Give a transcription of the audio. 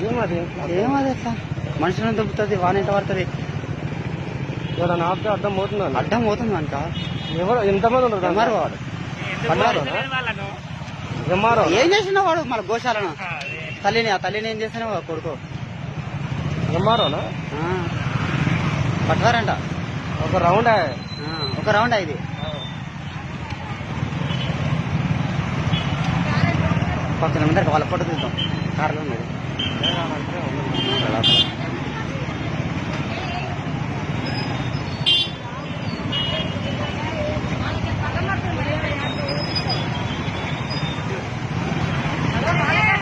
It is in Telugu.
ఏమది ఎట్లా మనుషులను దొబ్బుతుంది వాన ఎంత పడుతుంది ఎవరైనా ఆపితే అడ్డం పోతుందా అడ్డం పోతుంది మనక ఎవరు ఎంతమంది ఉంటారు ఎంఆర్ఓ వాడు ఎంఆర్ఓ ఏం చేసినా వాడు మన గోశాలను తల్లిని ఏం చేసినా వాడు కొడుకు ఎంఆర్ఓనా పట్టువారంట ఒక రౌండ్ ఒక రౌండ్ ఇది పక్కన వాళ్ళ ఫోటో తీద్దాం కార్లో ఉన్నది